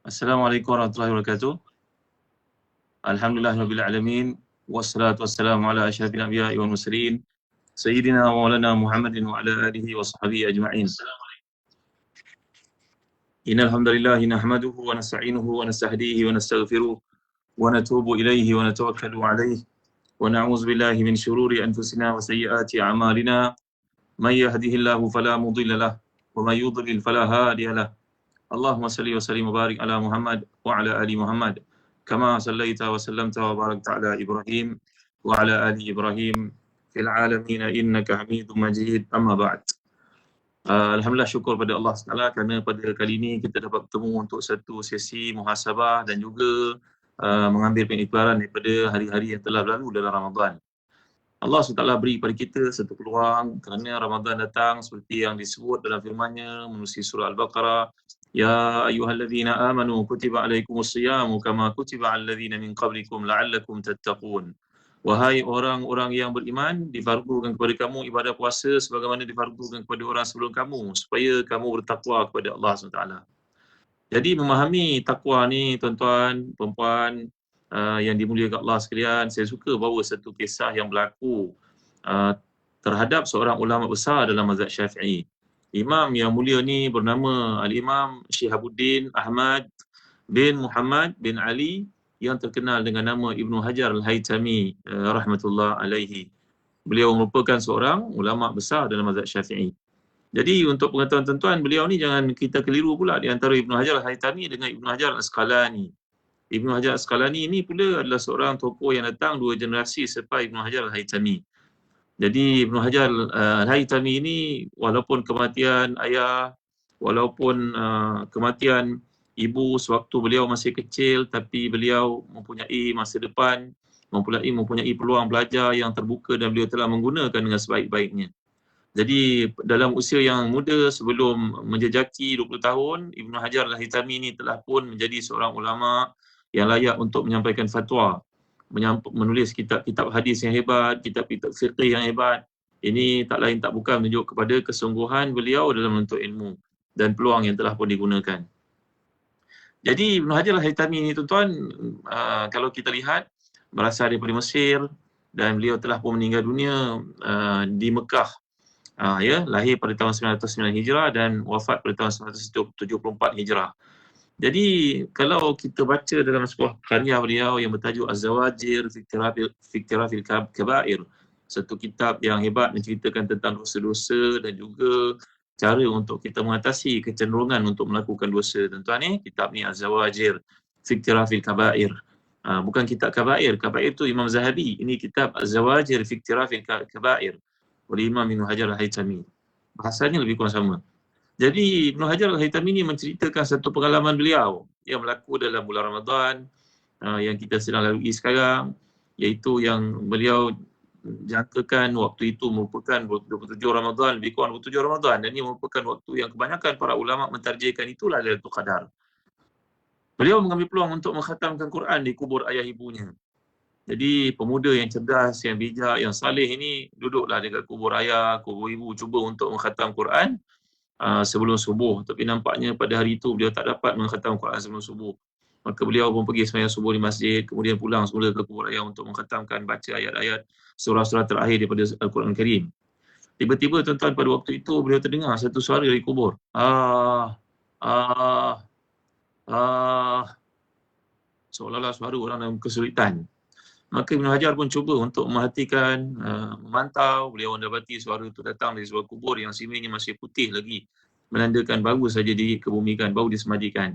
Assalamualaikum warahmatullahi wabarakatuh. Alhamdulillahirabbil alamin wassalatu wassalamu ala asyrafil anbiya'i wal mursalin sayyidina wa maulana Muhammadin wa ala alihi wa sahbihi ajma'in. Innal hamdalillah nahmaduhu wa nasta'inuhu wa nastahdihi wa nastaghfiruh wa natubu ilaihi wa natawakkalu alaihi wa na'udzu billahi min syururi anfusina wa sayyiati a'malina. May yahdihillahu fala mudilla lahu wa may yudlil fala hadiya lahu. Allahumma salli wa sallim wa barik ala Muhammad wa ala ali Muhammad kama sallaita wa sallamta wa barakta ala Ibrahim wa ala ali Ibrahim fil alamin innaka Hamidum Majid. Amma ba'd. Alhamdulillah, syukur pada Allah SWT kerana pada kali ini kita dapat bertemu untuk satu sesi muhasabah dan juga mengambil pengikhlaran daripada hari-hari yang telah berlalu dalam Ramadan. Allah SWT beri pada kita satu peluang kerana Ramadan datang seperti yang disebut dalam firman-Nya menerusi surah Al-Baqarah. Ya ayyuhalladzina amanu kutiba alaikumus-siyamu kama kutiba alalladzina min qablikum la'allakum tattaqun. Wahai orang-orang yang beriman, difardukan kepada kamu ibadah puasa sebagaimana difardukan kepada orang sebelum kamu supaya kamu bertakwa kepada Allah SWT. Jadi memahami takwa ni tuan-tuan, perempuan yang dimuliakan Allah sekalian, saya suka bawa satu kisah yang berlaku terhadap seorang ulama besar dalam mazhab Syafi'i. Imam yang mulia ni bernama Al-Imam Syihabuddin Ahmad bin Muhammad bin Ali yang terkenal dengan nama Ibnu Hajar Al-Haytami rahmatullah alaihi. Beliau merupakan seorang ulama besar dalam mazhab Syafi'i. Jadi untuk pengetahuan tuan-tuan, beliau ni jangan kita keliru pula di antara Ibnu Hajar Al-Haytami dengan Ibnu Hajar Al-Asqalani. Ibnu Hajar Al-Asqalani ini pula adalah seorang tokoh yang datang dua generasi selepas Ibnu Hajar Al-Haytami. Jadi Ibnu Hajar Al-Haytami ini walaupun kematian ayah, walaupun kematian ibu sewaktu beliau masih kecil, tapi beliau mempunyai masa depan, mempunyai peluang belajar yang terbuka dan beliau telah menggunakan dengan sebaik-baiknya. Jadi dalam usia yang muda sebelum menjejaki 20 tahun, Ibnu Hajar Al-Haytami ini telah pun menjadi seorang ulama yang layak untuk menyampaikan fatwa, menulis kitab-kitab hadis yang hebat, kitab-kitab fiqh yang hebat. Ini tak lain tak bukan menunjuk kepada kesungguhan beliau dalam menuntut ilmu dan peluang yang telah pun digunakan. Jadi Ibnu Hajar Al-Haytami ini tuan-tuan, kalau kita lihat, berasal daripada Mesir dan beliau telah pun meninggal dunia di Mekah. Lahir pada tahun 909 Hijrah dan wafat pada tahun 974 Hijrah. Jadi kalau kita baca dalam sebuah karya beliau yang bertajuk Az-Zawajir fi Iktirafil Kabair, satu kitab yang hebat menceritakan tentang dosa-dosa dan juga cara untuk kita mengatasi kecenderungan untuk melakukan dosa. Tuan-tuan, kitab ni Az-Zawajir fi Iktirafil Kabair. Bukan kitab Kabair. Kabair tu Imam Zahabi. Ini kitab Az-Zawajir fi Iktirafil Kabair oleh Imam Ibnu Hajar Al-Haytami. Bahasanya lebih kurang sama. Jadi Ibnu Hajar Al-Haytami ini menceritakan satu pengalaman beliau yang berlaku dalam bulan Ramadan yang kita sedang lalui sekarang, iaitu yang beliau jangkakan waktu itu merupakan 27 Ramadan, lebih kurang 27 Ramadan, dan ini merupakan waktu yang kebanyakan para ulama mentarjihkan itulah Lailatul Qadar. Beliau mengambil peluang untuk mengkhatamkan Quran di kubur ayah ibunya. Jadi pemuda yang cerdas, yang bijak, yang saleh ini duduklah dekat kubur ayah, kubur ibu, cuba untuk mengkhatam Quran sebelum subuh. Tapi nampaknya pada hari itu beliau tak dapat mengkhatam Quran sebelum subuh. Maka beliau pun pergi sembahyang subuh di masjid, kemudian pulang semula ke kubur ayah untuk mengkhatamkan, baca ayat-ayat surah-surah terakhir daripada Al-Quran Karim. Tiba-tiba tuan-tuan, pada waktu itu beliau terdengar satu suara dari kubur. Seolah-olah suara orang dalam kesulitan. Maka Ibnu Hajar pun cuba untuk memerhatikan, memantau. Beliau mendapati suara itu datang dari sebuah kubur yang simenya masih putih lagi, menandakan baru saja dikebumikan, baru disemadikan.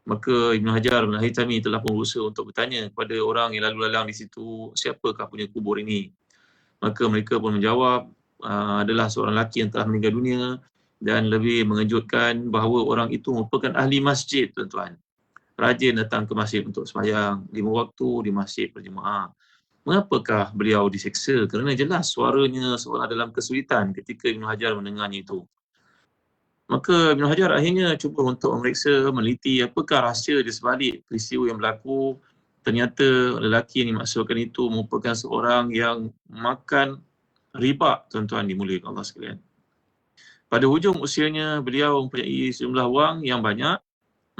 Maka Ibnu Hajar Al-Haytami telah pun berusaha untuk bertanya kepada orang yang lalu lalang di situ, siapakah punya kubur ini? Maka mereka pun menjawab, adalah seorang lelaki yang telah meninggal dunia, dan lebih mengejutkan bahawa orang itu merupakan ahli masjid, tuan-tuan. Rajin datang ke masjid untuk sembahyang 5 waktu di masjid berjemaah. Mengapakah beliau diseksa? Kerana jelas suaranya seolah dalam kesulitan ketika Ibnu Hajar mendengarnya itu. Maka Ibnu Hajar akhirnya cuba untuk memeriksa, meneliti apakah rahsia di sebalik peristiwa yang berlaku. Ternyata lelaki yang dimaksudkan itu merupakan seorang yang makan riba, tuan-tuan dimuliakan Allah sekalian. Pada hujung usianya, beliau mempunyai sejumlah wang yang banyak.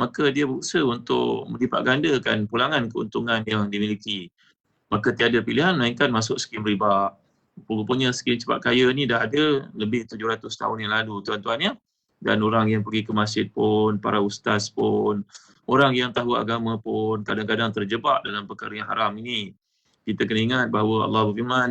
maka dia berusaha untuk melipat gandakan pulangan keuntungan yang dimiliki. Maka tiada pilihan melainkan masuk skim riba. Rupanya skim cepat kaya ni dah ada lebih 700 tahun yang lalu, tuan-tuan ya. Dan orang yang pergi ke masjid pun, para ustaz pun, orang yang tahu agama pun kadang-kadang terjebak dalam perkara yang haram ini. Kita kena ingat bahawa Allah berfirman,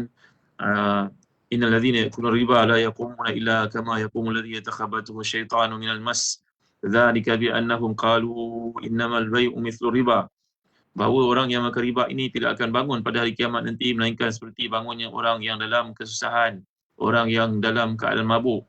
innal ladzina ya'kuluna riba la yaqumuna illa kama yaqumu alladhi yatakhabbathu asyaitanu minal mas. Dzalika bi annahum qalu innamal bai'u mithlu riba. Bahawa orang yang makan riba ini tidak akan bangun pada hari kiamat nanti melainkan seperti bangunnya orang yang dalam kesusahan, orang yang dalam keadaan mabuk.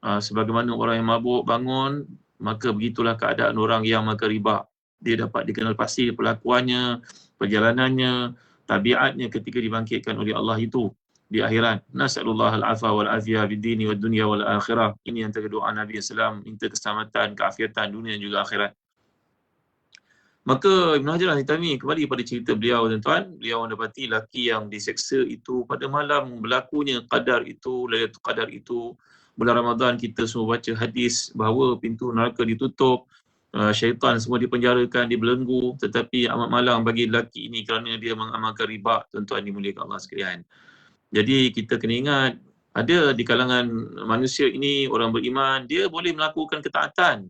Sebagaimana orang yang mabuk bangun, maka begitulah keadaan orang yang makan riba. Dia dapat dikenal pasti perlakuannya, perjalanannya, tabiatnya ketika dibangkitkan oleh Allah itu di akhirat. Nas'alullah al-afa wal afiyah fid dini wad dunya wal akhirah. Ini antara doa Nabi sallallahu minta keselamatan, keafiatan dunia dan juga akhirat. Maka Ibn Hajar Al-Haytami kembali pada cerita beliau, tuan-tuan. Beliau mendapati lelaki yang diseksa itu pada malam berlakunya qadar itu, Lailatul Qadar itu. Bulan Ramadan kita semua baca hadis bahawa pintu neraka ditutup, syaitan semua dipenjarakan, dibelenggu. Tetapi amat malang bagi lelaki ini kerana dia mengamalkan riba, tuan-tuan dimuliakan Allah sekalian. Jadi kita kena ingat, ada di kalangan manusia ini orang beriman, dia boleh melakukan ketaatan.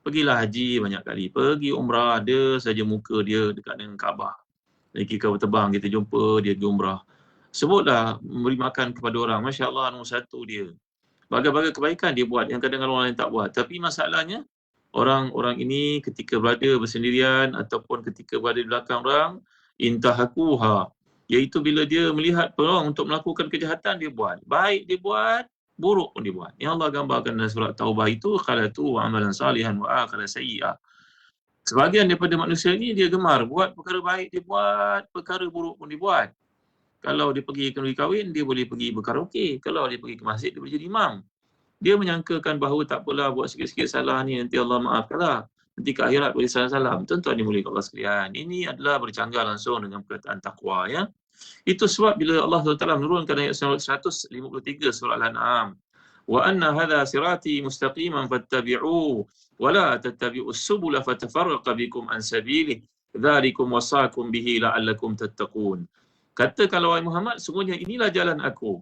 Pergilah haji banyak kali, pergi umrah, ada saja muka dia dekat dengan Kaabah. Lagi kapal terbang kita jumpa dia pergi umrah. Sebutlah memberi makan kepada orang, Masya Allah nombor satu dia. Bagai-bagai kebaikan dia buat yang kadang-kadang orang lain tak buat. Tapi masalahnya, orang-orang ini ketika berada bersendirian ataupun ketika berada di belakang orang, intahakuha, iaitu bila dia melihat peluang untuk melakukan kejahatan, dia buat. Baik dia buat, buruk pun dibuat. Yang Allah gambarkan dalam surat Taubah itu, khalatu amalan salihan wa akhala sayyi'ah. Sebahagian daripada manusia ni dia gemar buat perkara baik, dia buat perkara buruk pun dibuat. Kalau dia pergi ke negeri kahwin, dia boleh pergi berkaraoke. Kalau dia pergi ke masjid, dia boleh jadi imam. Dia menyangkakan bahawa tak apalah buat sikit-sikit salah ni, nanti Allah maafkanlah. Nanti ke akhirat boleh salam-salam. Tuan-tuan dimuliakan Allah sekalian. Ini adalah bercanggah langsung dengan perkataan takwa ya. Itu sebab bila Allah SWT menurunkan ayat 153 surah Al-An'am, wa anna hadha sirati mustaqiman fattabi'uhu wa la tattabi'us subula fatafarraqa bikum an sabilihi dzalikum wasaqakum bihi la'allakum tattaqun. Katakan wahai Muhammad, sungguhnya inilah jalan aku.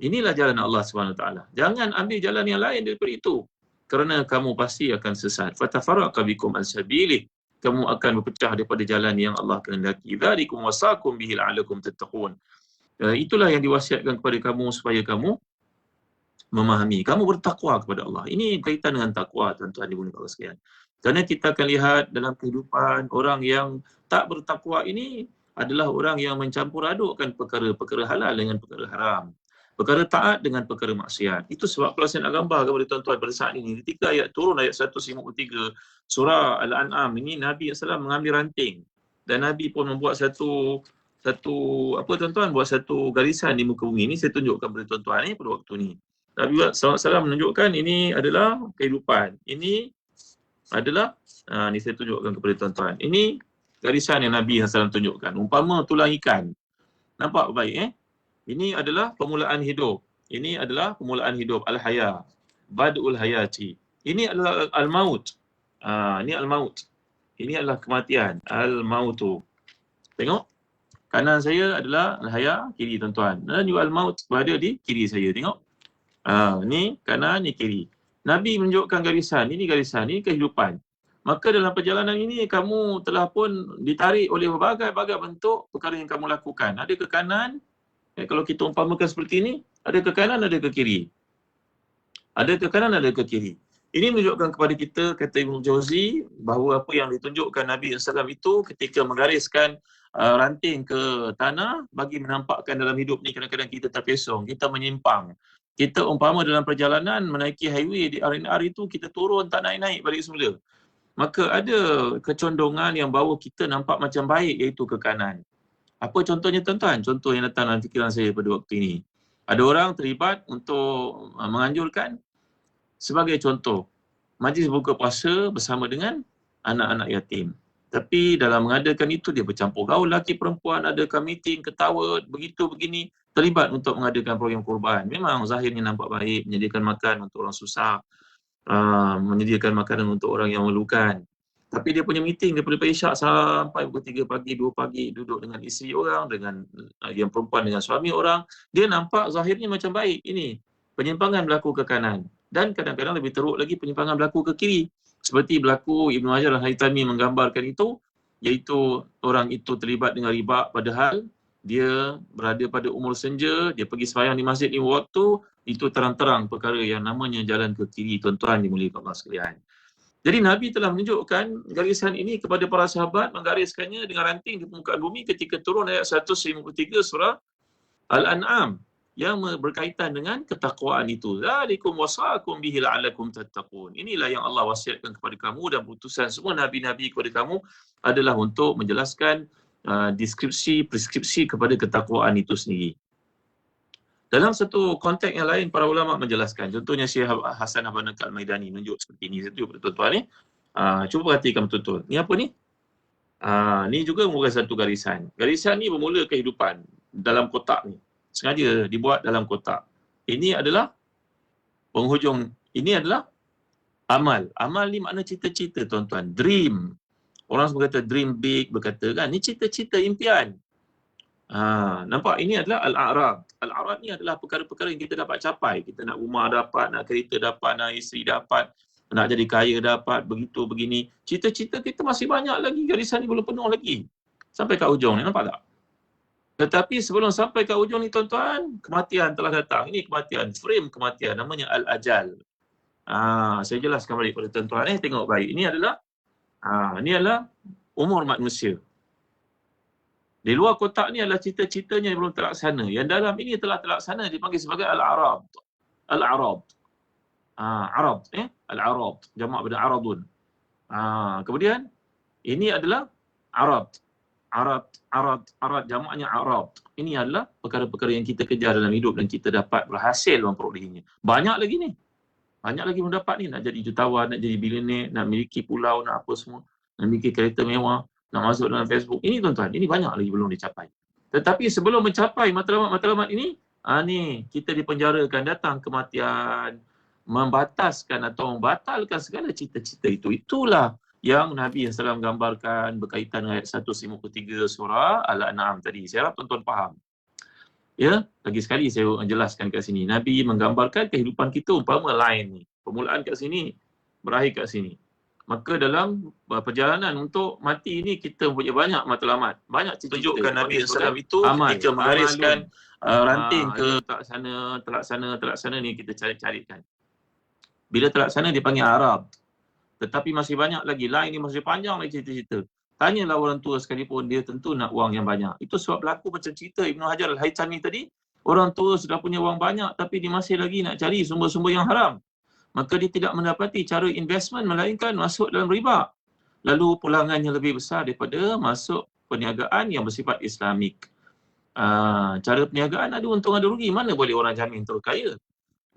Inilah jalan Allah SWT. Jangan ambil jalan yang lain daripada itu, kerana kamu pasti akan sesat. Fatafarraqa bikum an sabilihi, kamu akan berpecah daripada jalan yang Allah kehendaki. Dzalikum wasaqakum bihi la'allakum tattaqun. Itulah yang diwasiatkan kepada kamu supaya kamu memahami, kamu bertakwa kepada Allah. Ini berkaitan dengan takwa, tuan-tuan dimuliakan Allah sekalian. Kerana kita akan lihat dalam kehidupan orang yang tak bertakwa ini adalah orang yang mencampur adukkan perkara-perkara halal dengan perkara haram, perkara taat dengan perkara maksiat. Itu sebab kalau saya nak gambar kepada tuan-tuan pada saat ini, ketika ayat turun ayat 153 surah Al-An'am ini, Nabi SAW mengambil ranting dan Nabi pun membuat satu apa tuan-tuan, buat satu garisan di muka bumi. Ini saya tunjukkan kepada tuan-tuan ni pada waktu ni. Nabi SAW menunjukkan ini adalah kehidupan. Ini adalah, ni saya tunjukkan kepada tuan-tuan. Ini garisan yang Nabi SAW tunjukkan. Umpama tulang ikan. Nampak baik Ini adalah permulaan hidup. Ini adalah permulaan hidup. Al-Haya. Bad'ul Hayati. Ini adalah Al-Maut. Ini Al-Maut. Ini adalah kematian. Al-Mautu. Tengok. Kanan saya adalah Al-Haya, kiri tuan-tuan. Dan juga Al-Maut berada di kiri saya. Tengok. Ni kanan, ni kiri. Nabi menunjukkan garisan. Ini garisan. Ini kehidupan. Maka dalam perjalanan ini kamu telah pun ditarik oleh berbagai-bagai bentuk perkara yang kamu lakukan. Ada ke kanan, kalau kita umpamakan seperti ini, ada ke kanan, ada ke kiri. Ada ke kanan, ada ke kiri. Ini menunjukkan kepada kita, kata Ibn Jauzi, bahawa apa yang ditunjukkan Nabi SAW itu ketika menggariskan ranting ke tanah, bagi menampakkan dalam hidup ni kadang-kadang kita terpesong, kita menyimpang. Kita umpama dalam perjalanan menaiki highway di RNR itu, kita turun tak naik-naik balik semula. Maka ada kecondongan yang bawa kita nampak macam baik, iaitu ke kanan. Apa contohnya tuan-tuan? Contoh yang datang dalam fikiran saya pada waktu ini. Ada orang terlibat untuk menganjurkan, sebagai contoh, majlis buka puasa bersama dengan anak-anak yatim. Tapi dalam mengadakan itu dia bercampur gaul lelaki perempuan, adakan meeting, ketawa, begitu begini, terlibat untuk mengadakan program kurban. Memang zahirnya nampak baik, menyediakan makan untuk orang susah, menyediakan makanan untuk orang yang memerlukan. Tapi dia punya meeting daripada Isyak sampai pukul 3 pagi, 2 pagi, duduk dengan isteri orang, dengan yang perempuan dengan suami orang. Dia nampak zahirnya macam baik. Ini penyimpangan berlaku ke kanan. Dan kadang-kadang lebih teruk lagi penyimpangan berlaku ke kiri. Seperti berlaku Ibnu Hajar Al-Haytami menggambarkan itu, iaitu orang itu terlibat dengan riba padahal dia berada pada umur senja, dia pergi sembahyang di masjid ni waktu, itu terang-terang perkara yang namanya jalan ke kiri, tuan-tuan dimuliakan Allah sekalian. Jadi Nabi telah menunjukkan garisan ini kepada para sahabat, menggariskannya dengan ranting di permukaan bumi ketika turun ayat 153 surah Al-An'am yang berkaitan dengan ketakwaan itu. Zalikum wasaqum bihi la'allakum tattaqun. Inilah yang Allah wasiatkan kepada kamu dan putusan semua nabi-nabi kepada kamu adalah untuk menjelaskan deskripsi, preskripsi kepada ketakwaan itu sendiri. Dalam satu konteks yang lain, para ulama menjelaskan. Contohnya Syekh Hasan Abanakal Maidani menunjuk seperti ini. Setuju tuan-tuan ni. Cuba perhatikan betul-betul. Ni apa ni? Ni juga merupakan satu garisan. Garisan ni bermula kehidupan dalam kotak ni. Sengaja dibuat dalam kotak. Ini adalah penghujung. Ini adalah amal. Amal ni makna cita-cita tuan-tuan. Dream. Orang semua kata dream big, berkata kan. Ni cita-cita impian. Nampak ini adalah al-a'rad. Al-a'rad ni adalah perkara-perkara yang kita dapat capai. Kita nak rumah dapat, nak kereta dapat, nak isteri dapat, nak jadi kaya dapat, begitu, begini. Cita-cita kita masih banyak lagi, garisan ni belum penuh lagi. Sampai kat ujung ni, nampak tak? Tetapi sebelum sampai kat ujung ni tuan-tuan, kematian telah datang. Ini kematian, frame kematian, namanya al-ajal. Saya jelaskan balik pada tuan-tuan. Tengok baik. Ini adalah umur manusia. Di luar kotak ni adalah cita-citanya yang belum terlaksana. Yang dalam ini telah terlaksana, dipanggil sebagai al-a'rad. Al-a'rad. Arad. Al-a'rad. Jamak pada aradun. Kemudian, ini adalah arad. Arad. Jamaknya arad. Ini adalah perkara-perkara yang kita kejar dalam hidup dan kita dapat berhasil memperolehinya. Banyak lagi ni. Banyak lagi mendapat ni. Nak jadi jutawan, nak jadi bilioner, nak miliki pulau, nak apa semua. Nak miliki kereta mewah. Nak masuk dalam Facebook. Ini tuan-tuan, ini banyak lagi belum dicapai. Tetapi sebelum mencapai matlamat-matlamat ini, ni kita dipenjarakan, datang kematian, membataskan atau membatalkan segala cita-cita itu. Itulah yang Nabi SAW gambarkan berkaitan dengan ayat 153 surah Al-An'am tadi. Saya harap tuan-tuan faham. Ya, lagi sekali saya jelaskan kat sini. Nabi menggambarkan kehidupan kita umpama line ni. Permulaan kat sini, berakhir kat sini. Maka dalam perjalanan untuk mati ini kita punya banyak matlamat. Banyak tunjukkan Nabi SAW itu ketika menggariskan ranting ke terlaksana ni kita cari-carikan. Bila terlaksana dipanggil Arab. Tetapi masih banyak lagi. Lain ni masih panjang lagi cerita-cerita. Tanyalah orang tua sekalipun, dia tentu nak wang yang banyak. Itu sebab berlaku macam cerita Ibnu Hajar Al-Haytami tadi. Orang tua sudah punya wang banyak tapi dia masih lagi nak cari sumber-sumber yang haram. Maka dia tidak mendapati cara investment melainkan masuk dalam riba. Lalu pulangannya lebih besar daripada masuk perniagaan yang bersifat Islamik. Cara perniagaan ada untung ada rugi. Mana boleh orang jamin terus kaya?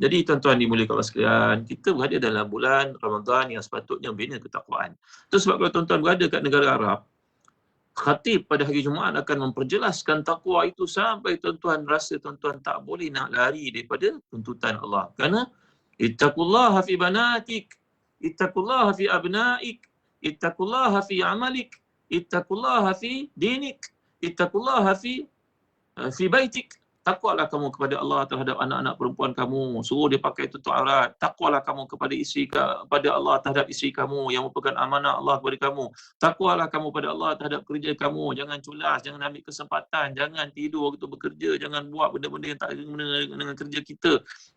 Jadi tuan-tuan dimuliakan Allah sekalian, kita berada dalam bulan Ramadan yang sepatutnya bina ketakwaan. Itu sebab kalau tuan-tuan berada kat negara Arab, khatib pada hari Jumaat akan memperjelaskan takwa itu sampai tuan-tuan rasa tuan-tuan tak boleh nak lari daripada tuntutan Allah. Kerana ittaqullaha fi banatik, ittaqullaha fi abnaik, ittaqullaha fi amalik, ittaqullaha fi dinik, ittaqullaha fi baitik. Takwalah kamu kepada Allah terhadap anak-anak perempuan kamu, suruh dia pakai tutup aurat. Takwalah kamu kepada kepada Allah terhadap isteri kamu yang merupakan amanah Allah kepada kamu. Takwalah kamu pada Allah terhadap kerja kamu. Jangan culas, jangan ambil kesempatan, jangan tidur waktu bekerja, jangan buat benda-benda yang tak ada dengan kerja kita.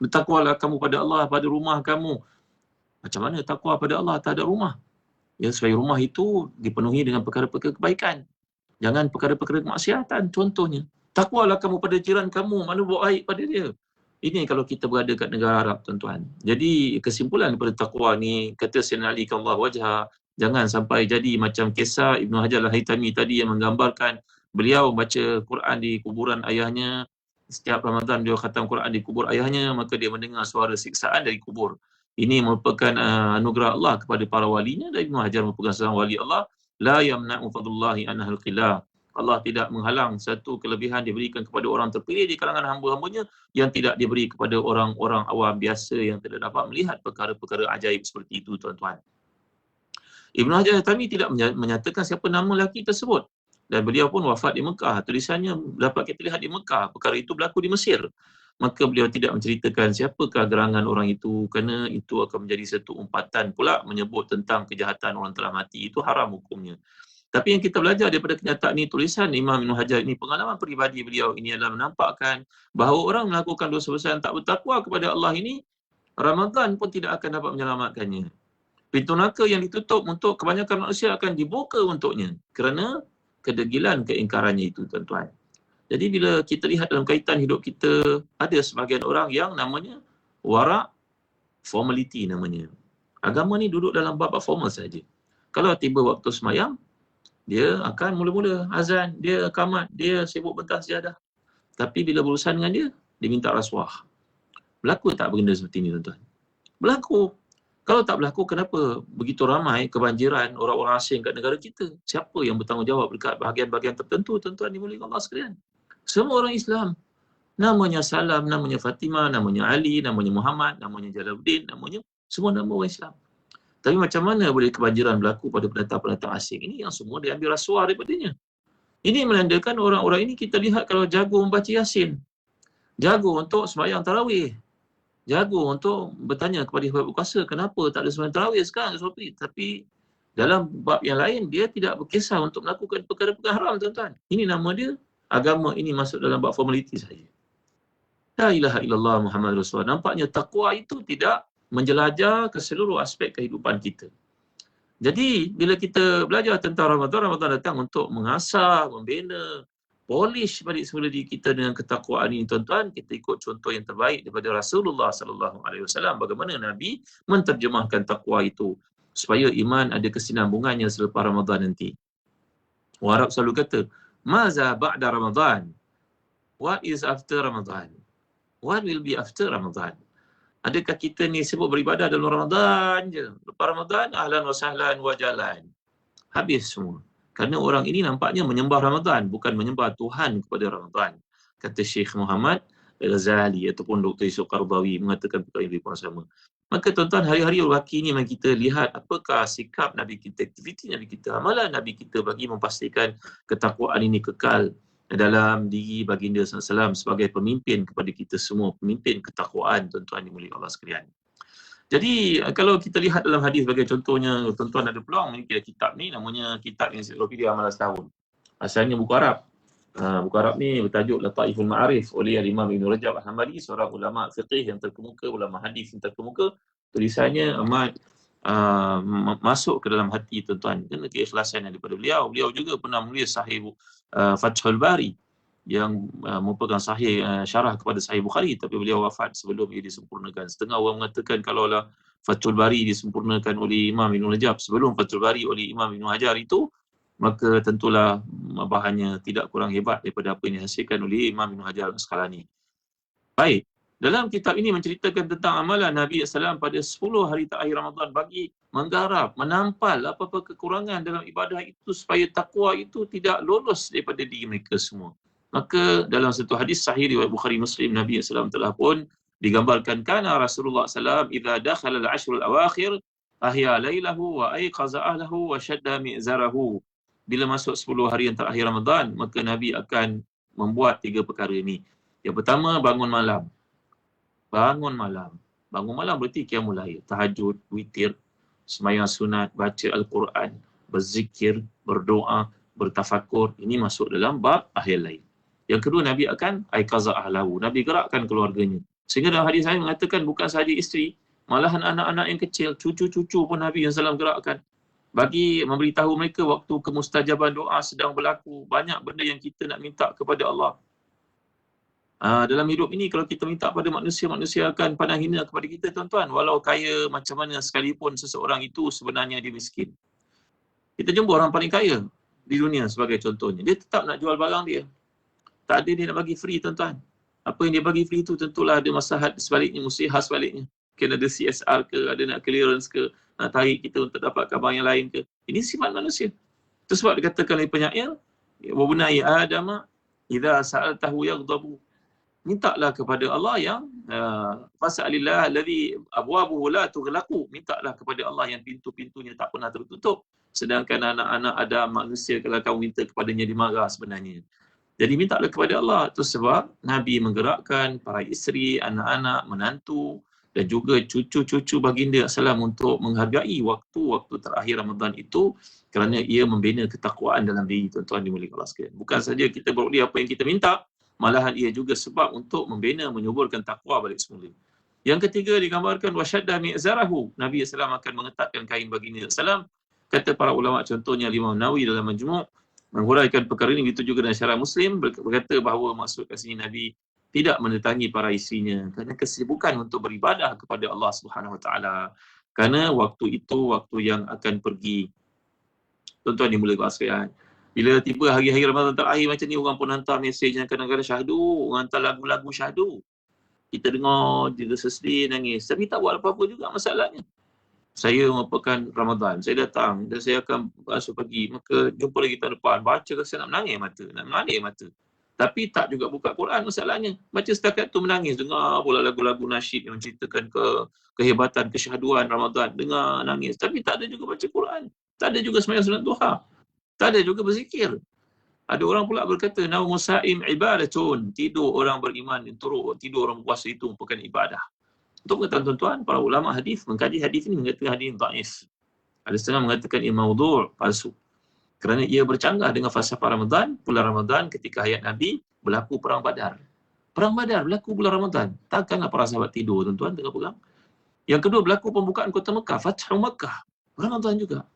Bertakwalah kamu pada Allah pada rumah kamu. Macam mana takwa pada Allah terhadap rumah? Ya, supaya rumah itu dipenuhi dengan perkara-perkara kebaikan. Jangan perkara-perkara kemaksiatan. Contohnya, takwalah kamu pada jiran kamu, mana buat baik pada dia. Ini kalau kita berada kat negara Arab, tuan-tuan. Jadi kesimpulan daripada takwa ni, kata Sayyidina Ali Allah wajah, jangan sampai jadi macam kisah Ibnu Hajar Al-Haytami tadi yang menggambarkan beliau baca Quran di kuburan ayahnya. Setiap Ramadan beliau khatam Quran di kubur ayahnya, maka dia mendengar suara siksaan dari kubur. Ini merupakan anugerah Allah kepada para walinya, dan Ibnu Hajar merupakan seorang wali Allah. La yamna'u fadlullahi anhal qillah. Allah tidak menghalang satu kelebihan diberikan kepada orang terpilih di kalangan hamba-hambanya yang tidak diberi kepada orang-orang awam biasa yang tidak dapat melihat perkara-perkara ajaib seperti itu, tuan-tuan. Ibnu Hajar Al-Haytami tidak menyatakan siapa nama lelaki tersebut. Dan beliau pun wafat di Mekah. Tulisannya dapat kita lihat di Mekah. Perkara itu berlaku di Mesir. Maka beliau tidak menceritakan siapakah gerangan orang itu, kerana itu akan menjadi satu umpatan pula menyebut tentang kejahatan orang telah mati. Itu haram hukumnya. Tapi yang kita belajar daripada kenyataan ini, tulisan Imam Ibn Hajar ini, pengalaman peribadi beliau ini adalah menampakkan bahawa orang melakukan dosa besar yang tak bertakwa kepada Allah ini, Ramadan pun tidak akan dapat menyelamatkannya. Pintu neraka yang ditutup untuk kebanyakan manusia akan dibuka untuknya kerana kedegilan keingkarannya itu, tuan-tuan. Jadi bila kita lihat dalam kaitan hidup kita, ada sebahagian orang yang namanya warak formality namanya. Agama ni duduk dalam bab formal saja. Kalau tiba waktu semayang, dia akan mula-mula azan, dia qamat, dia sibuk bentang sejadah. Tapi bila berurusan dengan dia minta rasuah. Berlaku tak benda seperti ini, tuan-tuan? Berlaku. Kalau tak berlaku, kenapa begitu ramai kebanjiran orang-orang asing kat negara kita? Siapa yang bertanggungjawab dekat bahagian-bahagian tertentu, tuan-tuan dimuliakan Allah sekalian? Semua orang Islam. Namanya Salam, namanya Fatimah, namanya Ali, namanya Muhammad, namanya Jalaluddin, namanya semua nama orang Islam. Tapi macam mana boleh kebanjiran berlaku pada pendatang-pendatang asing? Ini yang semua diambil rasuah daripadanya. Ini menandakan orang-orang ini kita lihat kalau jago membaca Yasin. Jago untuk sembahyang tarawih. Jago untuk bertanya kepada pihak berkuasa, kenapa tak ada sembahyang tarawih sekarang? Tapi dalam bab yang lain, dia tidak berkisah untuk melakukan perkara-perkara haram, tuan-tuan. Ini nama dia, agama ini masuk dalam bab formaliti saja. La ilaha illallah Muhammad Rasulullah. Nampaknya takwa itu tidak menjelajah ke seluruh aspek kehidupan kita. Jadi, bila kita belajar tentang Ramadan, Ramadan datang untuk mengasah, membina, polish balik semula diri kita dengan ketakwaan ini, tuan-tuan. Kita ikut contoh yang terbaik daripada Rasulullah sallallahu alaihi wasallam, bagaimana Nabi menterjemahkan takwa itu supaya iman ada kesinambungannya selepas Ramadan nanti. Orang Arab selalu kata, "Maza ba'da Ramadan?" What is after Ramadan? What will be after Ramadan? Adakah kita ni sibuk beribadah dalam Ramadan je? Lepas Ramadan, ahlan wa sahlan wa jalan. Habis semua. Kerana orang ini nampaknya menyembah Ramadan, bukan menyembah Tuhan kepada Ramadan. Kata Syekh Muhammad Ghazali ataupun Dr. Yusuf Qaradawi mengatakan perkara yang lebih sama. Maka tuan-tuan, hari-hari wakil ini mari kita lihat apakah sikap Nabi kita, aktiviti Nabi kita, amalan Nabi kita bagi memastikan ketakwaan ini kekal dalam diri baginda SAW sebagai pemimpin kepada kita semua, pemimpin ketakwaan, tuan-tuan dimuliakan Allah sekalian. Jadi kalau kita lihat dalam hadis sebagai contohnya, tuan-tuan ada peluang memiliki kitab ni, namanya kitab Ensiklopedia Amalan Setahun. Asalnya buku Arab. Buku Arab ni bertajuk Lataiful Ma'arif oleh Imam Ibn Rajab Al-Hanbali, seorang ulama fiqih yang terkemuka, ulama hadis yang terkemuka. Tulisannya amat masuk ke dalam hati, tuan-tuan. Kena keikhlasan daripada beliau. Beliau juga pernah menulis Sahih Fathul Bari yang merupakan sahih syarah kepada Sahih Bukhari, tapi beliau wafat sebelum ia disempurnakan. Setengah orang mengatakan kalaulah Fathul Bari disempurnakan oleh Imam Ibn Rajab sebelum Fathul Bari oleh Imam Ibn Hajar itu, maka tentulah bahannya tidak kurang hebat daripada apa yang dihasilkan oleh Imam Ibn Hajar Asqalani. Baik, dalam kitab ini menceritakan tentang amalan Nabi SAW pada 10 hari terakhir Ramadan bagi menggarap, menampal apa-apa kekurangan dalam ibadah itu supaya takwa itu tidak lolos daripada diri mereka semua. Maka dalam satu hadis sahih riwayat Bukhari Muslim, Nabi SAW telah pun digambarkan, kana Rasulullah SAW idza dakhala al-ashr al-awakhir ahya lailahu wa ayqaza ahlahu wa shadda mi'zarahu. Bila masuk 10 hari yang terakhir Ramadan, maka Nabi akan membuat 3 perkara ini. Yang pertama, bangun malam. Bangun malam. Bangun malam berarti qiyamul lail, tahajud, witir, sembahyang sunat, baca Al-Quran, berzikir, berdoa, bertafakur. Ini masuk dalam bab akhir lail. Yang kedua, Nabi akan aiqaza ahlahu. Nabi gerakkan keluarganya. Sehingga dalam hadis saya mengatakan bukan sahaja isteri, malahan anak-anak yang kecil, cucu-cucu pun Nabi SAW gerakkan. Bagi memberitahu mereka waktu kemustajaban doa sedang berlaku. Banyak benda yang kita nak minta kepada Allah. Dalam hidup ini kalau kita minta pada manusia, manusia akan pandang hina kepada kita, tuan-tuan. Walau kaya macam mana sekalipun seseorang itu sebenarnya dia miskin. Kita jumpa orang paling kaya di dunia sebagai contohnya. Dia tetap nak jual barang dia. Tak ada dia nak bagi free, tuan-tuan. Apa yang dia bagi free itu tentulah ada maslahat sebaliknya, muslihat sebaliknya. Mungkin ada CSR ke, ada nak clearance ke, nak tarik kita untuk dapatkan barang yang lain ke. Ini sifat manusia. Itu sebab dikatakan oleh penyair, wa bunai adama idza sa'altahu yaghdabu. mintalah kepada Allah yang fas'alillah alladhi abwabuhu la tughlaqu, mintalah kepada Allah yang pintu-pintunya tak pernah tertutup, sedangkan anak-anak Adam manusia kalau kamu minta kepadanya dimarah sebenarnya. Jadi mintalah kepada Allah. Itu sebab Nabi menggerakkan para isteri, anak-anak, menantu dan juga cucu-cucu baginda salam untuk menghargai waktu-waktu terakhir Ramadan itu, kerana ia membina ketakwaan dalam diri tuan-tuan dimuliakan Allah sekalian. Bukan saja kita beroleh apa yang kita minta, malahan ia juga sebab untuk membina, menyuburkan takwa balik semula. Yang ketiga digambarkan wasyadda mi'zarahu. Nabi SAW akan mengetatkan kain baginda SAW. Kata para ulama, contohnya Imam Nawawi dalam Majmu' menghuraikan perkara ini, begitu juga dalam Syarah Muslim berkata bahawa maksud kat sini Nabi tidak mendatangi para isterinya kerana kesibukan untuk beribadah kepada Allah Subhanahu Wa Taala. Kerana waktu itu waktu yang akan pergi. Tuan-tuan dimuliakan sekalian. Bila tiba hari-hari Ramadan terakhir macam ni, orang pun hantar mesej yang kadang-kadang syahdu, orang hantar lagu-lagu syahdu. Kita dengar, kita sesedih, nangis. Tapi tak buat apa-apa juga masalahnya. Saya merupakan Ramadan, saya datang dan saya akan basuh pagi, maka jumpa lagi tahun depan, baca rasa nak menangis mata. Tapi tak juga buka Quran masalahnya. Baca setakat tu menangis, dengar pula lagu-lagu nasyid yang menceritakan kehebatan, kesyahduan Ramadan, dengar nangis. Tapi tak ada juga baca Quran, tak ada juga sembahyang sunat duha, tak ada juga berzikir. Ada orang pula berkata, naumu saim ibadatun, tidur orang beriman turut, tidur orang puasa itu merupakan ibadah. Untuk pengetahuan tuan-tuan, para ulama hadis mengkaji hadis ini mengatakan hadis dhaif. Ada setengah mengatakan ia maudhu', palsu. Kerana ia bercanggah dengan falsafah Ramadan, bulan Ramadan ketika hayat Nabi berlaku perang Badar. Perang Badar berlaku bulan Ramadan. Takkanlah para sahabat tidur tuan-tuan tengah perang. Yang kedua berlaku pembukaan kota Mekah, Fathu Mekah. Ramadan juga.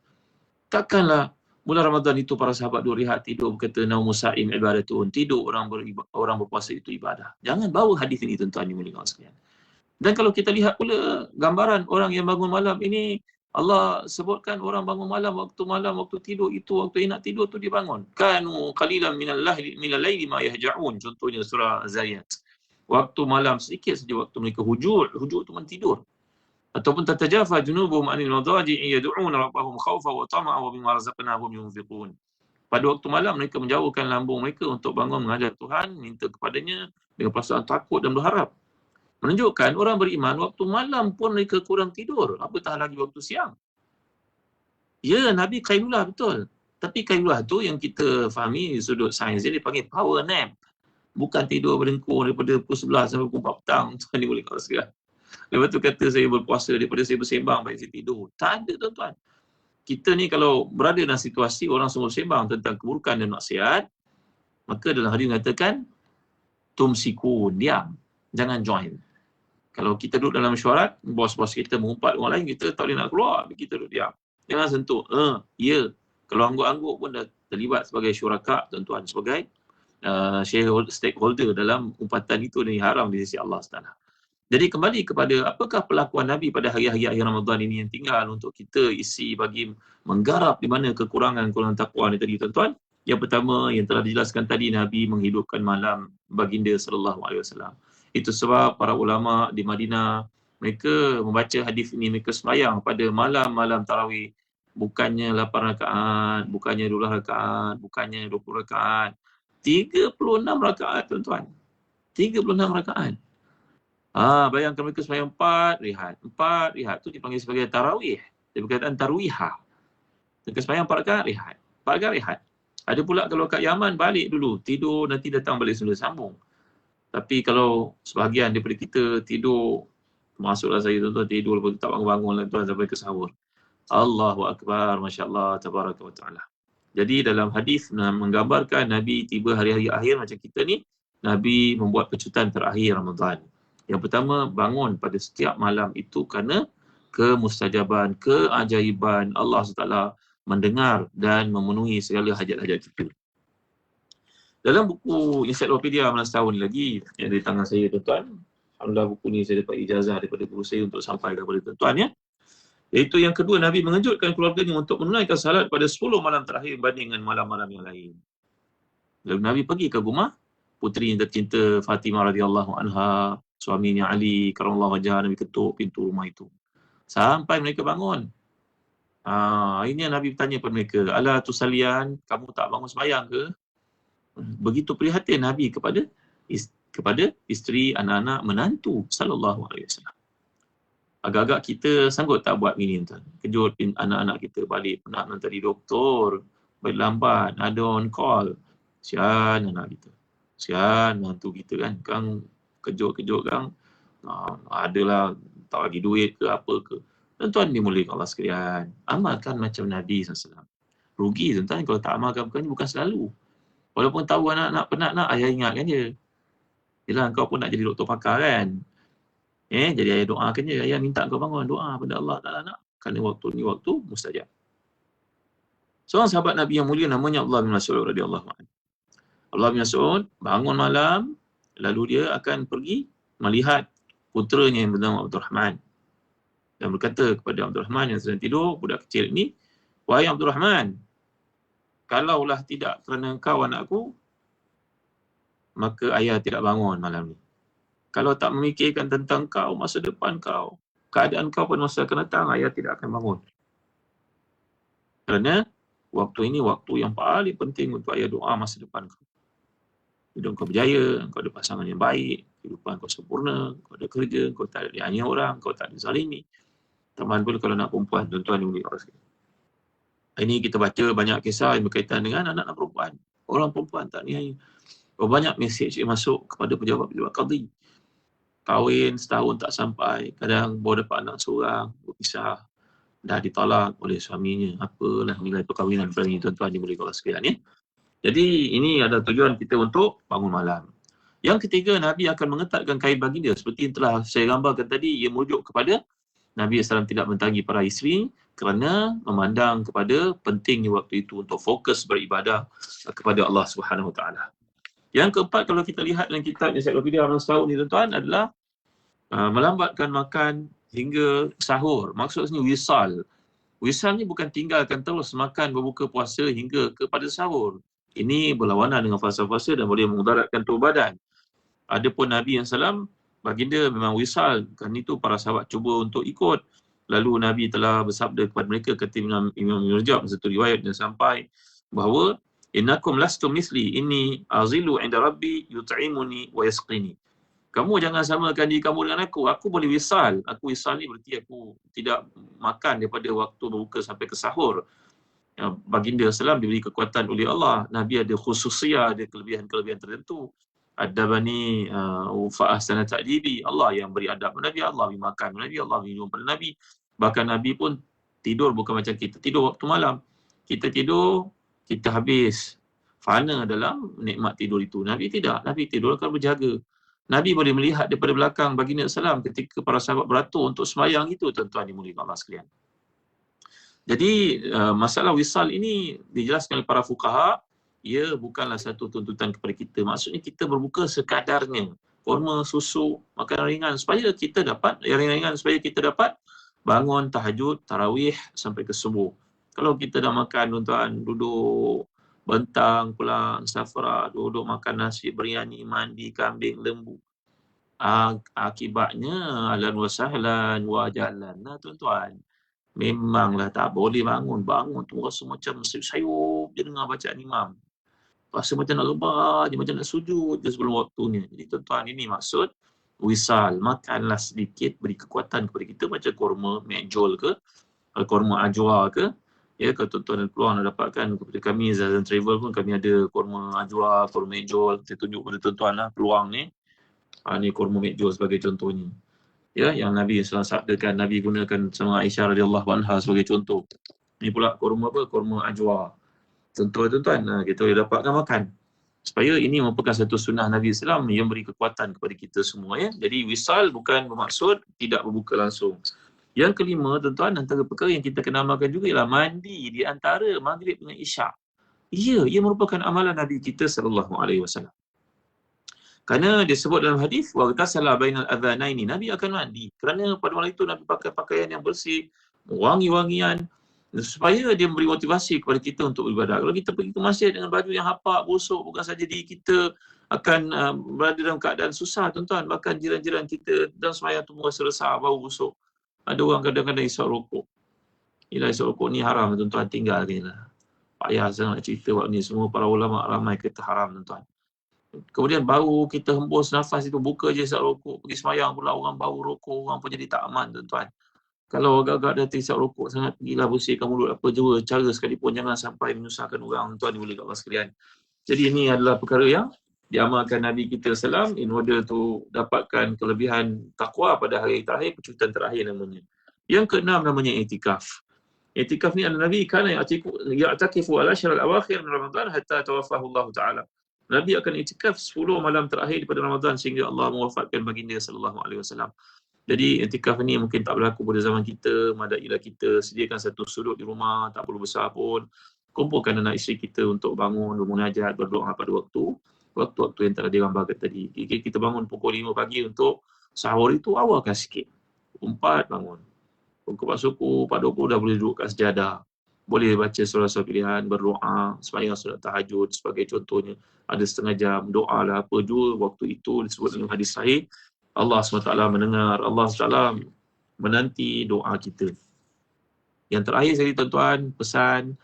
Takkanlah bulan Ramadan itu para sahabat dua rehat tidur berkata naumu saim ibadatun, tidur orang berpuasa itu ibadah. Jangan bawa hadis ini tuan-tuan dimuliakan sekalian. Dan kalau kita lihat pula gambaran orang yang bangun malam ini, Allah sebutkan orang bangun malam, waktu tidur itu, waktu nak tidur tu dia bangun. Kanu qalilan minal laili ma yahja'un. Contohnya surah Az-Zariyat. Waktu malam sedikit saja waktu mereka hujur tu tidur. Ataupun tatajafa junubuhum 'anil madaji'i yad'una rabbahum khawfan wa tama'an wa mimma razaqnahum yunfiqun. Pada waktu malam mereka menjauhkan lambung mereka untuk bangun menghadap Tuhan, minta kepadanya dengan perasaan takut dan berharap. Menunjukkan orang beriman waktu malam pun mereka kurang tidur, apatah lagi waktu siang. Ya, Nabi qailulah betul. Tapi qailulah tu yang kita fahami sudut sains dia dipanggil power nap. Bukan tidur berdengkur daripada pukul 11 sampai pukul 4 petang. Tuan ni boleh kau sekarang. Lepas tu kata saya berpuasa daripada saya bersembang baik saya tidur. Tak ada tuan-tuan. Kita ni kalau berada dalam situasi orang semua bersembang tentang keburukan dan maksiat, maka dalam hadis mengatakan tumsikun, diam. Jangan join. Kalau kita duduk dalam mesyuarat, bos-bos kita mengumpat orang lain, kita tak boleh nak keluar, kita duduk diam. Jangan sentuh. Ya. Kalau angguk-angguk pun dah terlibat sebagai syuraka, tuan-tuan, sebagai stakeholder dalam umpatan itu, dan haram di sisi Allah SWT. Jadi kembali kepada apakah perlakuan Nabi pada hari-hari akhir Ramadan ini yang tinggal untuk kita isi bagi menggarap di mana kekurangan takwa ni tadi, tuan-tuan. Yang pertama yang telah dijelaskan tadi, Nabi menghidupkan malam baginda SAW. Itu sebab para ulama di Madinah mereka membaca hadis ini, mereka sembahyang pada malam-malam tarawih, bukannya 8 rakaat, bukannya 12 rakaat, bukannya 20 rakaat, 36 rakaat tuan-tuan. 36 rakaat. Bayangkan mereka sembahyang 4 rehat tu dipanggil sebagai tarawih. Dia berkataan tarwihah. Mereka sembahyang 4 rakaat rehat. 4 rakaat rehat. Ada pula kalau kat Yaman balik dulu, tidur nanti datang balik semula sambung. Tapi kalau sebahagian daripada kita tidur, masuklah saya tuan-tuan tidur, lepas tu tak bangun-bangun lah tuan sampai ke sahur. Allahu Akbar, Masya Allah, Tabaraka wa Ta'ala. Jadi dalam hadis menggambarkan Nabi tiba hari-hari akhir macam kita ni, Nabi membuat pecutan terakhir Ramadan. Yang pertama, bangun pada setiap malam itu kerana kemustajaban, keajaiban Allah SWT mendengar dan memenuhi segala hajat-hajat kita. Dalam buku Ensiklopedia Amalan Setahun lagi yang di tangan saya tuan-tuan, alhamdulillah buku ni saya dapat ijazah daripada guru saya untuk sampaikan kepada tuan-tuan ya. Iaitu yang kedua, Nabi mengejutkan keluarganya untuk menunaikan salat pada 10 malam terakhir berbanding dengan malam-malam yang lain. Lalu Nabi pergi ke rumah puteri yang tercinta Fatimah radhiyallahu anha, suaminya Ali karamallahu wajhah, Nabi ketuk pintu rumah itu. Sampai mereka bangun. Akhirnya Nabi bertanya kepada mereka, ala tusalian, kamu tak bangun sembahyang ke? Begitu prihatin Nabi kepada kepada isteri, anak-anak, menantu sallallahu alaihi wasallam. Agak-agak kita sanggup tak buat gini tuan? Kejut anak-anak kita balik nak tadi doktor, balik lambat, ada on call. Sian anak kita. Sian menantu kita kan kejut-kejut kan. Adalah tak bagi duit ke apa ke. Tuan-tuan dimulai Allah sekalian. Amalkan macam Nabi SAW. Rugi tuan-tuan kalau tak amalkan bukan selalu. Walaupun tahu anak-anak penat nak, ayah ingatkan je. Yelah kau pun nak jadi doktor pakar kan. Jadi ayah doakan je. Ayah minta kau bangun doa pada Allah Ta'ala nak. Kerana waktu ni waktu mustajab. Seorang sahabat Nabi yang mulia namanya Abdullah bin Mas'ud radhiyallahu anhu. Abdullah bin Mas'ud bangun malam, lalu dia akan pergi melihat puteranya yang bernama Abdul Rahman. Dan berkata kepada Abdul Rahman yang sedang tidur, budak kecil ini, wahai Abdul Rahman, kalaulah tidak kerana engkau anakku, maka ayah tidak bangun malam ni. Kalau tak memikirkan tentang kau, masa depan kau, keadaan kau pada masa akan datang, ayah tidak akan bangun. Kerana waktu ini waktu yang paling penting untuk ayah doa masa depan kau. Hidup kau berjaya, kau ada pasangan yang baik, kehidupan kau sempurna, kau ada kerja, kau tak ada dianiaya orang, kau tak ada zalimi. Teman pun kalau nak perempuan, tuan-tuan yang orang sekalian. Ini kita baca banyak kisah yang berkaitan dengan anak-anak perempuan. Orang perempuan tak nihai. Banyak mesej yang masuk kepada pejabat-pejabat qadi. Kahwin setahun tak sampai, kadang baru dapat anak seorang, berpisah, dah ditolak oleh suaminya. Apalah nilai perkahwinan pada ini, tuan-tuan yang boleh Allah sekalian ya. Jadi ini adalah tujuan kita untuk bangun malam. Yang ketiga, Nabi akan mengetatkan kain baginda. Seperti yang telah saya gambarkan tadi, ia merujuk kepada Nabi SAW tidak mentangi para isteri kerana memandang kepada pentingnya waktu itu untuk fokus beribadah kepada Allah Subhanahu Wa Taala. Yang keempat, kalau kita lihat dalam kitab Ensiklopedia Amalan Setahun ni tuan-tuan, adalah melambatkan makan hingga sahur. Maksudnya wisal. Wisal ni bukan tinggalkan terus makan berbuka puasa hingga kepada sahur. Ini berlawanan dengan fasa-fasa dan boleh memudaratkan tubuh badan. Adapun Nabi SAW, baginda memang wisal. Kerana itu para sahabat cuba untuk ikut. Lalu Nabi telah bersabda kepada mereka, kata Imam Rajab, satu riwayat yang sampai bahawa innakum lastum misli inni azilu inda rabbi yut'imuni wa yasqini. Kamu jangan samakan diri kamu dengan aku. Aku boleh wisal. Aku wisal ni berarti aku tidak makan daripada waktu berbuka sampai ke sahur. Baginda SAW diberi kekuatan oleh Allah. Nabi ada khususiyah, ada kelebihan-kelebihan tertentu. Adabani fa'ahsana ta'dibi. Allah yang beri adab pada Nabi, Allah beri makan pada Nabi, Allah beri minum pada Nabi. Bahkan Nabi pun tidur bukan macam kita tidur waktu malam. Kita tidur, kita habis fana dalam nikmat tidur itu. Nabi tidak. Nabi tidur akan berjaga. Nabi boleh melihat daripada belakang baginda SAW ketika para sahabat beratur untuk sembahyang itu, tuan-tuan dimuliakan Allah sekalian. Jadi masalah wisal ini dijelaskan oleh para fuqaha, ia bukanlah satu tuntutan kepada kita. Maksudnya kita berbuka sekadarnya. Kurma, susu, makanan ringan supaya kita dapat, yang ringan supaya kita dapat bangun tahajud, tarawih sampai ke subuh. Kalau kita dah makan, tuan-tuan, duduk bentang, pulang, safra, duduk makan nasi, biryani, mandi, kambing, lembu. Akibatnya, ahlan wa sahlan wa jalan. Nah, tuan-tuan. Memanglah tak boleh bangun tu rasa macam sayup je dengar bacaan imam. Rasa macam nak rebah je, macam nak sujud je sebelum waktunya. Jadi tuan-tuan, ini maksud wisal. Makanlah sedikit, beri kekuatan kepada kita macam kurma mekjol ke, kurma ajwa ke. Ya, kalau tuan-tuan dan peluang nak dapatkan kepada kami, Zazan Travel pun kami ada kurma ajwa, kurma mekjol. Saya tunjuk kepada tuan-tuan lah peluang ni. Ni kurma mekjol sebagai contohnya. Ya, yang Nabi SAW sabdakan, Nabi gunakan sama Aisyah radhiyallahu anha sebagai contoh. Ini pula kurma apa? Kurma ajwa. Contoh tuan-tuan, kita boleh dapatkan makan. Supaya ini merupakan satu sunnah Nabi SAW yang beri kekuatan kepada kita semua. Ya. Jadi wisal bukan bermaksud tidak berbuka langsung. Yang kelima tuan-tuan, antara perkara yang kita kena amalkan juga ialah mandi di antara maghrib dengan isyak. Ya, ia merupakan amalan Nabi kita SAW. Kerana disebut dalam hadis waghtasala bainal adhanaini, Nabi akan mandi. Kerana pada malam itu Nabi pakai pakaian yang bersih, wangi-wangian, supaya dia memberi motivasi kepada kita untuk beribadah. Kalau kita pergi ke masjid dengan baju yang hapak, busuk, bukan saja diri kita akan berada dalam keadaan susah, tuan-tuan. Bahkan jiran-jiran kita dalam sembahyang tu merasa resah, bau busuk. Ada orang kadang-kadang isap rokok. Yelah, isap rokok ni haram, tuan-tuan, tinggal je lah. Payah saya nak cerita waktu ni, semua para ulama ramai kata haram, tuan-tuan. Kemudian baru kita hembus nafas itu, buka je isap rokok, pergi semayang pula orang bau rokok, orang pun jadi tak aman tuan-tuan. Kalau agak-agak dah terisap rokok sangat, pergilah bersihkan mulut apa jua cara sekalipun, jangan sampai menyusahkan orang, tuan boleh kat Allah sekalian. Jadi ini adalah perkara yang diamalkan Nabi kita SAW in order to dapatkan kelebihan takwa pada hari terakhir, pecutan terakhir namanya. Yang keenam namanya i'tikaf. I'tikaf ni adalah Nabi kana ya'takifu ala syaral awakhir min Ramadan hatta tawaffahu Allah Ta'ala. Nabi akan i'tikaf 10 malam terakhir daripada Ramadan sehingga Allah mewafatkan baginda sallallahu alaihi wasallam. Jadi i'tikaf ni mungkin tak berlaku pada zaman kita, madailah kita sediakan satu sudut di rumah, tak perlu besar pun. Kumpulkan anak isteri kita untuk bangun, bermunajat, berdoa pada waktu-waktu yang telah digambarkan tadi. Kita bangun pukul 5 pagi untuk sahur itu awalkan sikit. Pukul 4 bangun. Pukul 4 suku, 4.20 dah boleh duduk kat sejadah. Boleh baca surah-surah pilihan, berdoa, sembahyang solat tahajud sebagai contohnya. Ada setengah jam, doa lah apa jua. Waktu itu disebut dalam hadis sahih, Allah SWT mendengar, Allah SWT menanti doa kita. Yang terakhir sekali tuan-tuan, pesan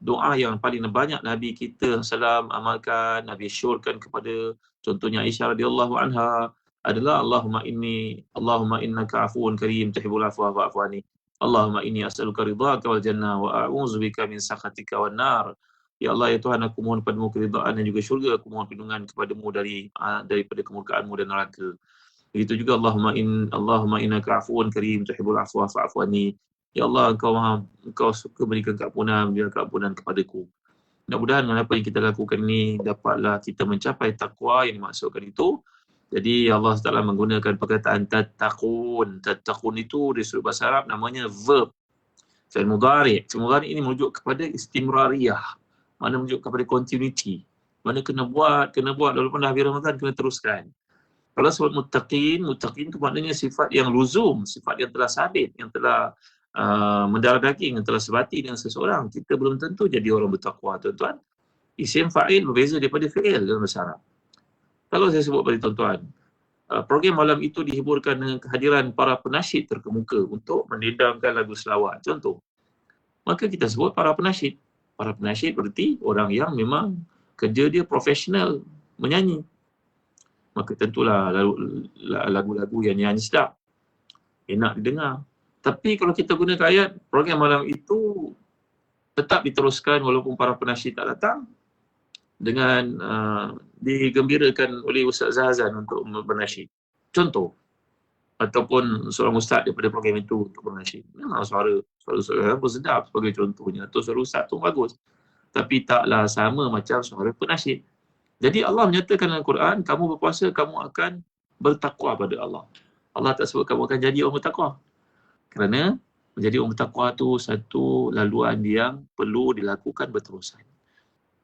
doa yang paling banyak Nabi kita SAW amalkan, Nabi syorkan kepada contohnya Aisyah radhiyallahu anha adalah Allahumma innaka afuwun karim tuhibbul afwa fa'fu anni. Allahumma inni as'aluka ridhaka wal jannah wa a'udzubika min sakhatika wan nar. Ya Allah, ya Tuhan, aku mohon padamu keridhaan dan juga syurga, aku mohon perlindungan kepadamu daripada kemurkaanmu dan neraka. Begitu juga Allahumma innaka afuwun karim tuhibbul afwa fa'fu anni. Ya Allah, engkau suka berikan keampunan kepadaku. Mudah-mudahan dengan apa yang kita lakukan ini dapatlah kita mencapai takwa yang dimaksudkan itu. Jadi Allah SWT menggunakan perkataan tattaqun. Tattaqun itu di sudut bahasa Arab namanya verb. Fi'il mudhari'. Fi'il mudhari' ini merujuk kepada istimrariyah. Mana merujuk kepada continuity. Mana kena buat walaupun dah habis Ramadan kena teruskan. Kalau sebut muttaqin itu maknanya sifat yang luzum, sifat yang telah sabit, yang telah mendarah daging, yang telah sebati dengan seseorang. Kita belum tentu jadi orang bertakwa, tuan-tuan. Isim fa'il berbeza daripada fi'il dalam bahasa Arab. Kalau saya sebut pada tuan-tuan, program malam itu dihiburkan dengan kehadiran para penasyid terkemuka untuk mendendangkan lagu selawat, contoh. Maka kita sebut para penasyid. Para penasyid berarti orang yang memang kerja dia profesional menyanyi. Maka tentulah lagu-lagu yang nyanyi sedap, enak didengar. Tapi kalau kita gunakan ayat, program malam itu tetap diteruskan walaupun para penasyid tak datang, dengan digembirakan oleh Ustaz Zahazan untuk bernasyid. Contoh. Ataupun seorang ustaz daripada program itu untuk bernasyid. Memang suara Zahazan pun sedap sebagai contohnya. Atau suara ustaz tu bagus. Tapi taklah sama macam suara penasyid. Jadi Allah menyatakan dalam Quran, kamu berpuasa, kamu akan bertakwa pada Allah. Allah tak sebut kamu akan jadi orang bertakwa. Kerana menjadi orang bertakwa tu satu laluan yang perlu dilakukan berterusan.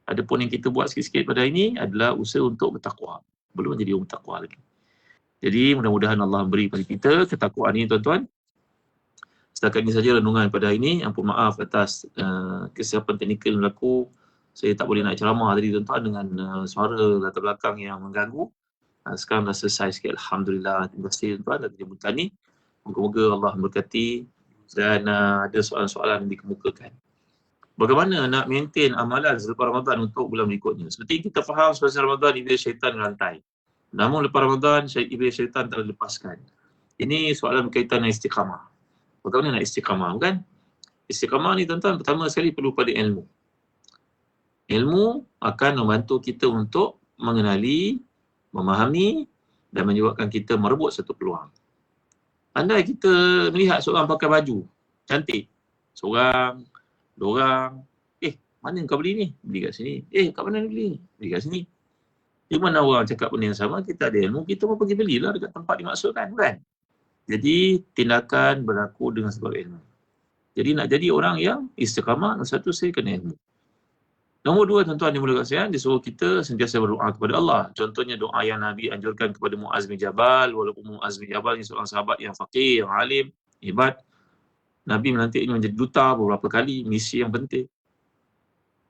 Adapun yang kita buat sikit-sikit pada ini adalah usaha untuk bertakwa. Belum menjadi orang bertakwa lagi. Jadi mudah-mudahan Allah beri kepada kita ketakwaan ini, tuan-tuan. Setakat ini saja renungan pada hari ini. Ampun maaf atas kesiapan teknikal berlaku. Saya tak boleh nak ceramah tadi, tuan-tuan, dengan suara latar belakang yang mengganggu. Sekarang dah selesai sikit. Alhamdulillah. Terima kasih, tuan-tuan, atas jemputan ini. Moga-moga Allah memberkati dan ada soalan-soalan yang dikemukakan. Bagaimana nak maintain amalan selepas Ramadan untuk bulan berikutnya? Seperti kita faham semasa Ramadan, iblis syaitan rantai. Namun lepas Ramadan, iblis syaitan tak lepaskan. Ini soalan berkaitan dengan istiqamah. Bagaimana nak istiqamah, kan? Istiqamah ni, tuan-tuan, pertama sekali perlu pada ilmu. Ilmu akan membantu kita untuk mengenali, memahami dan menyebabkan kita merebut satu peluang. Andai kita melihat seorang pakai baju cantik, seorang, dua orang, mana kau beli ni? Beli kat sini. Kat mana ni beli? Beli kat sini. Di mana orang cakap benda yang sama, kita ada ilmu, kita pun pergi belilah dekat tempat dimaksudkan, kan? Jadi tindakan berlaku dengan sebab ilmu. Jadi nak jadi orang yang istiqamah, satu saya kena ilmu. Nombor dua, tuan-tuan yang mulia sekalian, disuruh kita sentiasa berdoa kepada Allah. Contohnya doa yang Nabi anjurkan kepada Muaz bin Jabal, walaupun Muaz bin Jabal ni seorang sahabat yang faqih, yang alim, hebat. Nabi melantiknya menjadi duta beberapa kali, misi yang penting.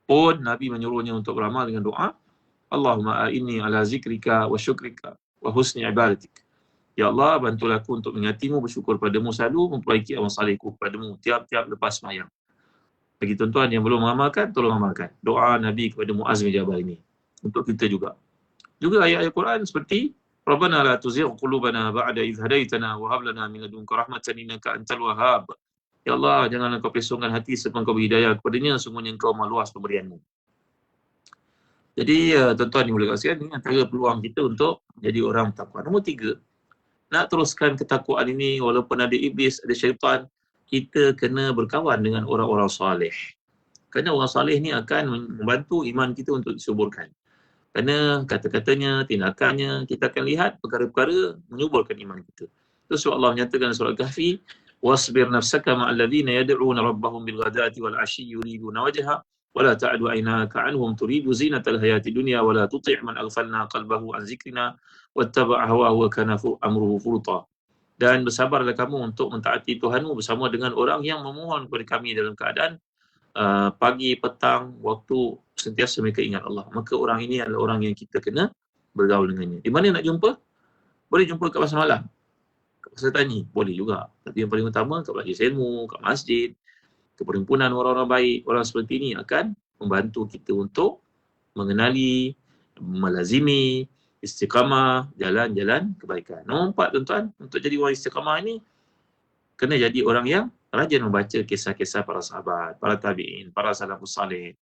Pun Nabi menyuruhnya untuk beramal dengan doa, Allahumma a'inni ala zikrika wa syukrika wa husni ibadatik. Ya Allah, bantulah aku untuk mengingatimu, bersyukur padamu, selalu memperbaiki amal salihku padamu tiap-tiap lepas sembahyang. Bagi tuan-tuan yang belum mengamalkan, tolong amalkan doa Nabi kepada Muaz bin Jabal ini. Untuk kita juga. Juga ayat-ayat Quran seperti Rabbana la tuzigh qulubana ba'da idh hadaitana wa hab lana min ladunka rahmatan innaka antal wahhab. Ya Allah, janganlah kau pesongkan hati sebelum kau beri hidayah kepadanya, sungguhnya engkau maha luas pemberianmu. Jadi tuan-tuan yang boleh kasihan, ini antara peluang kita untuk jadi orang bertakwa. Nombor 3, nak teruskan ketakwaan ini walaupun ada iblis, ada syaitan, kita kena berkawan dengan orang-orang soleh. Kerana orang soleh ni akan membantu iman kita untuk disuburkan. Kerana kata-katanya, tindakannya, kita akan lihat perkara-perkara menyuburkan iman kita. Terus Allah menyatakan surah Kahfi, wasbir nafsaka ma'al ladzina yad'una rabbahum bil ghadati wal 'ashyi yuriduna wajha wa la ta'du 'aynaka 'anhum turidu zinatal hayati dunya wa la tuti' man aghfalna qalbahu an zikrina wattaba'a hawahu wa kana amruhu furta. Dan bersabarlah kamu untuk mentaati Tuhanmu bersama dengan orang yang memohon kepada kami dalam keadaan pagi, petang, waktu sentiasa mereka ingat Allah. Maka orang ini adalah orang yang kita kena bergaul dengannya. Di mana nak jumpa? Boleh jumpa kat pasar malam, kat pasar tani, boleh juga. Tapi yang paling utama kat majlis ilmu, kat masjid, ke perhimpunan orang-orang baik. Orang seperti ini akan membantu kita untuk mengenali, melazimi istiqamah, jalan-jalan kebaikan. Nombor 4 tuan-tuan, untuk jadi orang istiqamah ini kena jadi orang yang rajin membaca kisah-kisah para sahabat, para tabi'in, para salafus salih.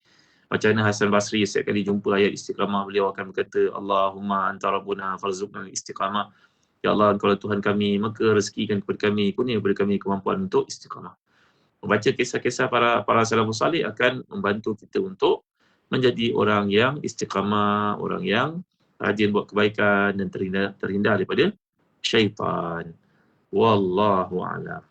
Macam mana Hasan Basri setiap kali jumpa ayat istiqamah, beliau akan berkata, Allahumma anta rabbuna farzuqna istiqamah. Ya Allah, engkau Tuhan kami, maka rezekikan kepada kami, kurnia kepada kami kemampuan untuk istiqamah. Membaca kisah-kisah para salafus salih akan membantu kita untuk menjadi orang yang istiqamah, orang yang rajin buat kebaikan dan terhindar daripada syaitan. Wallahu a'lam.